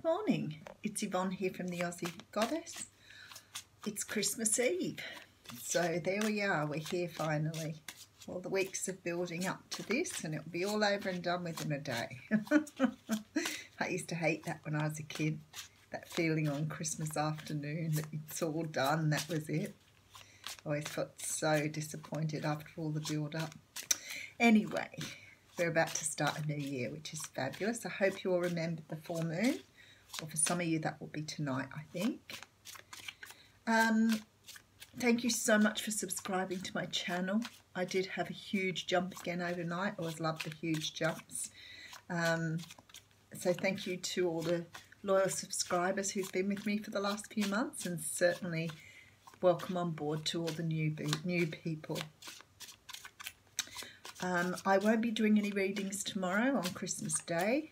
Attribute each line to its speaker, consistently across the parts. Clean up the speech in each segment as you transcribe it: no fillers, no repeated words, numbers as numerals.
Speaker 1: Good morning, it's Yvonne here from the Aussie Goddess. It's Christmas Eve, so there we are, we're here finally. All the weeks of building up to this and it'll be all over and done within a day. I used to hate that when I was a kid, that feeling on Christmas afternoon that it's all done, that was it. I always felt so disappointed after all the build up. Anyway, we're about to start a new year, which is fabulous. I hope you all remembered the full moon, or for some of you that will be tonight, I think. Thank you so much for subscribing to my channel. I did have a huge jump again overnight. I always love the huge jumps. So thank you to all the loyal subscribers who've been with me for the last few months, and certainly welcome on board to all the new people. I won't be doing any readings tomorrow on Christmas Day.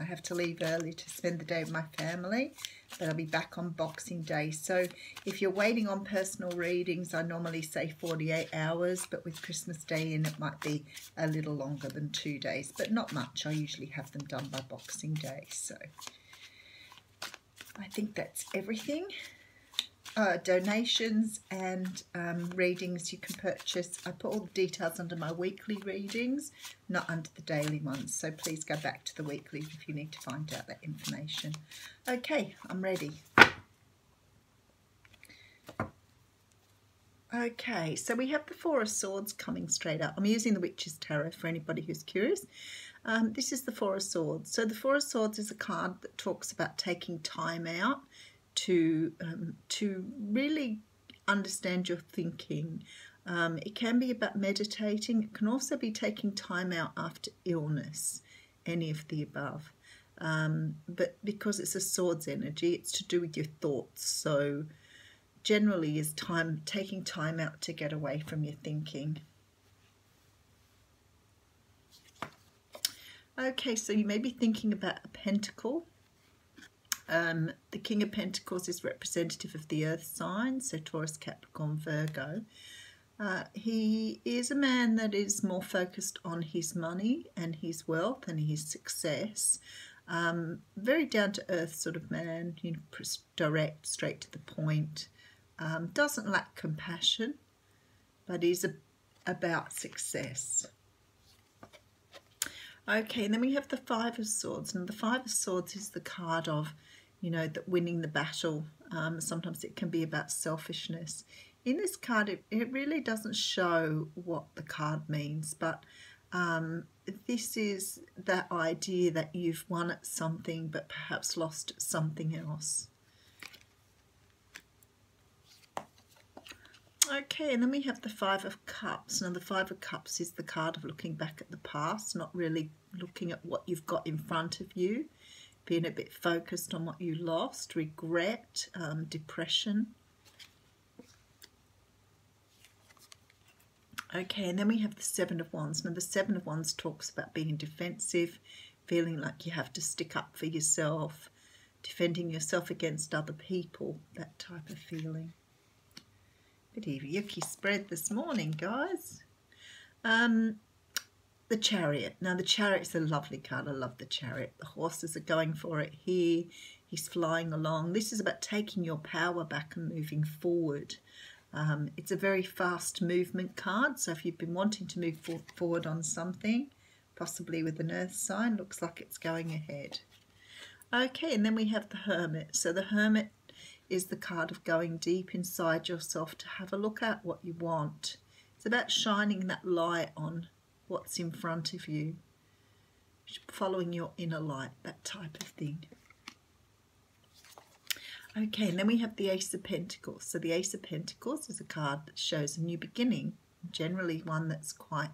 Speaker 1: I have to leave early to spend the day with my family, but I'll be back on Boxing Day. So if you're waiting on personal readings, I normally say 48 hours, but with Christmas Day in, it might be a little longer than 2 days, but not much. I usually have them done by Boxing Day. So I think that's everything. Donations and readings you can purchase. I put all the details under my weekly readings, not under the daily ones, so please go back to the weekly if you need to find out that information. Okay, I'm ready. Okay, so we have the Four of Swords coming straight up. I'm using the Witch's Tarot for anybody who's curious. This is the Four of Swords. So the Four of Swords is a card that talks about taking time out to really understand your thinking. It can be about meditating. It can also be taking time out after illness, any of the above. But because it's a swords energy, it's to do with your thoughts. So generally is taking time out to get away from your thinking. Okay, so you may be thinking about a pentacle. The King of Pentacles is representative of the earth sign, so Taurus, Capricorn, Virgo. He is a man that is more focused on his money and his wealth and his success. Very down to earth sort of man, you know, direct, straight to the point. Doesn't lack compassion, but is about success. Okay, and then we have the Five of Swords, and the Five of Swords is the card of, you know, that winning the battle. Sometimes it can be about selfishness. In this card, it really doesn't show what the card means, but this is that idea that you've won at something but perhaps lost at something else. Okay, and then we have the Five of Cups. Now the Five of Cups is the card of looking back at the past, not really looking at what you've got in front of you, being a bit focused on what you lost, regret, depression. Okay, and then we have the Seven of Wands. Now the Seven of Wands talks about being defensive, feeling like you have to stick up for yourself, defending yourself against other people, that type of feeling. Bit of a yucky spread this morning, guys. The Chariot. Now the Chariot's a lovely card. I love the Chariot. The horses are going for it here. He's flying along. This is about taking your power back and moving forward. It's a very fast movement card, so if you've been wanting to move forward on something, possibly with an earth sign, looks like it's going ahead. Okay, and then we have the Hermit. So the Hermit is the card of going deep inside yourself to have a look at what you want. It's about shining that light on what's in front of you, following your inner light, that type of thing. Okay, and then we have the Ace of Pentacles. So the Ace of Pentacles is a card that shows a new beginning, generally one that's quite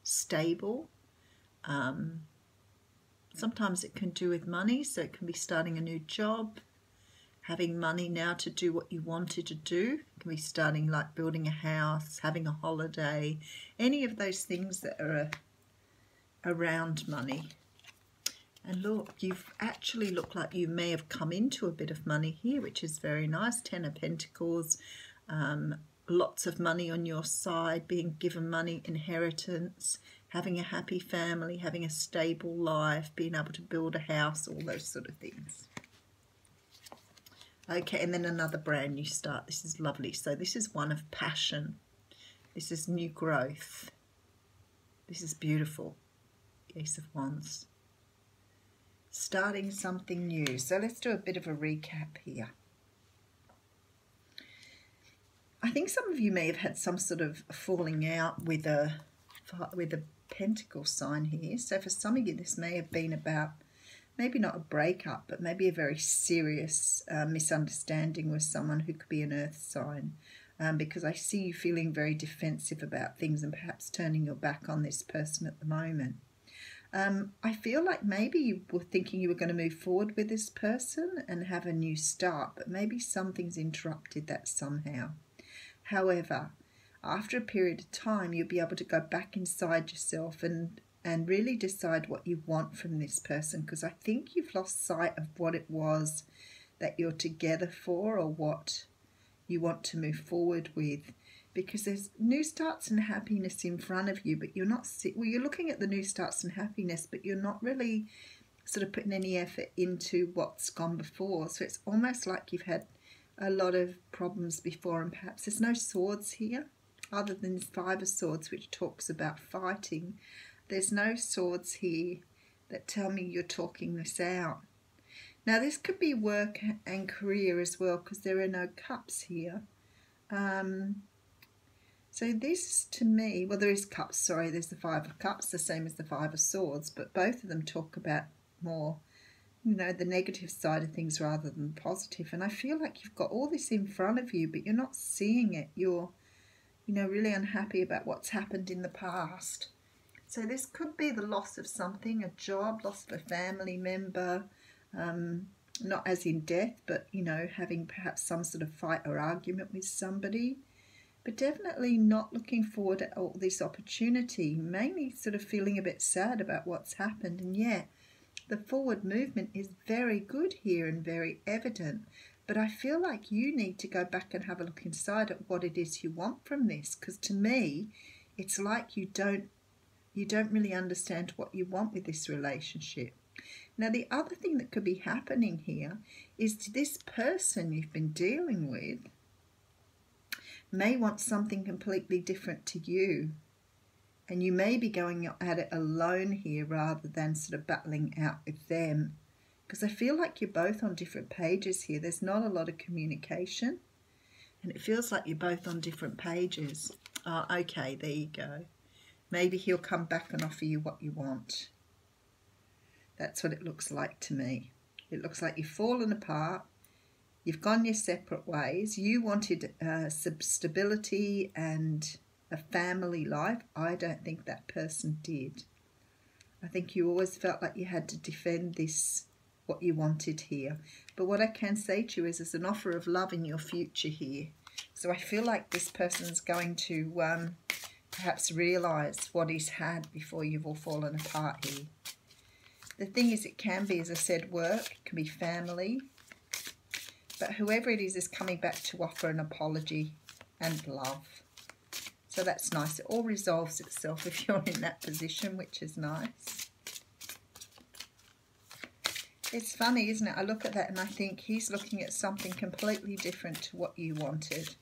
Speaker 1: stable. Sometimes it can do with money, so it can be starting a new job, having money now to do what you wanted to do. It can be starting like building a house, having a holiday, any of those things that are around money. And look, you've actually looked like you may have come into a bit of money here, which is very nice. Ten of Pentacles, lots of money on your side, being given money, inheritance, having a happy family, having a stable life, being able to build a house, all those sort of things. Okay, and then another brand new start. This is lovely. So this is one of passion. This is new growth. This is beautiful. Ace of Wands. Starting something new. So let's do a bit of a recap here. I think some of you may have had some sort of falling out with a pentacle sign here. So for some of you, this may have been about maybe not a breakup, but maybe a very serious misunderstanding with someone who could be an earth sign. Because I see you feeling very defensive about things and perhaps turning your back on this person at the moment. I feel like maybe you were thinking you were going to move forward with this person and have a new start, but maybe something's interrupted that somehow. However, after a period of time, you'll be able to go back inside yourself and really decide what you want from this person, because I think you've lost sight of what it was that you're together for or what you want to move forward with, because there's new starts and happiness in front of you, but you're not you're looking at the new starts and happiness, but you're not really sort of putting any effort into what's gone before. So it's almost like you've had a lot of problems before, and perhaps there's no swords here other than this Five of Swords, which talks about fighting. There's no swords here that tell me you're talking this out. Now this could be work and career as well, because there are no cups here. So this to me, well, there is cups, sorry, there's the Five of Cups, the same as the Five of Swords, but both of them talk about more, you know, the negative side of things rather than the positive. And I feel like you've got all this in front of you, but you're not seeing it. You're, you know, really unhappy about what's happened in the past. So this could be the loss of something, a job, loss of a family member, not as in death, but, you know, having perhaps some sort of fight or argument with somebody. But definitely not looking forward at all this opportunity, mainly sort of feeling a bit sad about what's happened. And yet the forward movement is very good here and very evident. But I feel like you need to go back and have a look inside at what it is you want from this, because to me, it's like you don't really understand what you want with this relationship. Now, the other thing that could be happening here is this person you've been dealing with may want something completely different to you, and you may be going at it alone here rather than sort of battling out with them, because I feel like you're both on different pages here. There's not a lot of communication, and it feels like you're both on different pages. Oh, okay, there you go. Maybe he'll come back and offer you what you want. That's what it looks like to me. It looks like you've fallen apart. You've gone your separate ways. You wanted some stability and a family life. I don't think that person did. I think you always felt like you had to defend this, what you wanted here. But what I can say to you is there's an offer of love in your future here. So I feel like this person's going to perhaps realise what he's had before you've all fallen apart here. The thing is, it can be, as I said, work. It can be family. But whoever it is coming back to offer an apology and love. So that's nice. It all resolves itself if you're in that position, which is nice. It's funny, isn't it? I look at that and I think he's looking at something completely different to what you wanted.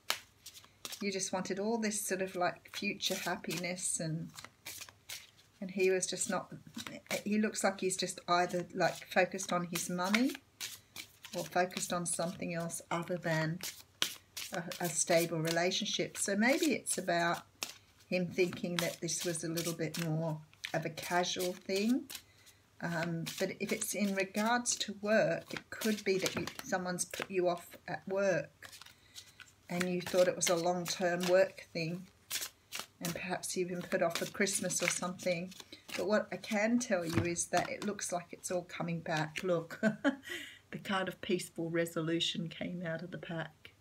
Speaker 1: You just wanted all this sort of like future happiness, and he was just not, he looks like he's just either like focused on his money or focused on something else other than a stable relationship. So maybe it's about him thinking that this was a little bit more of a casual thing. But if it's in regards to work, it could be that someone's put you off at work and you thought it was a long-term work thing, and perhaps you've been put off for Christmas or something. But what I can tell you is that it looks like it's all coming back. Look. The card of peaceful resolution came out of the pack.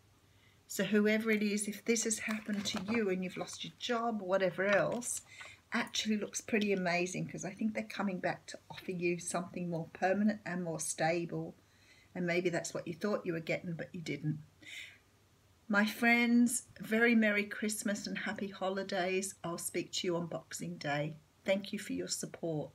Speaker 1: So whoever it is, if this has happened to you and you've lost your job or whatever else, actually looks pretty amazing, because I think they're coming back to offer you something more permanent and more stable. And maybe that's what you thought you were getting, but you didn't. My friends, very Merry Christmas and Happy Holidays. I'll speak to you on Boxing Day. Thank you for your support.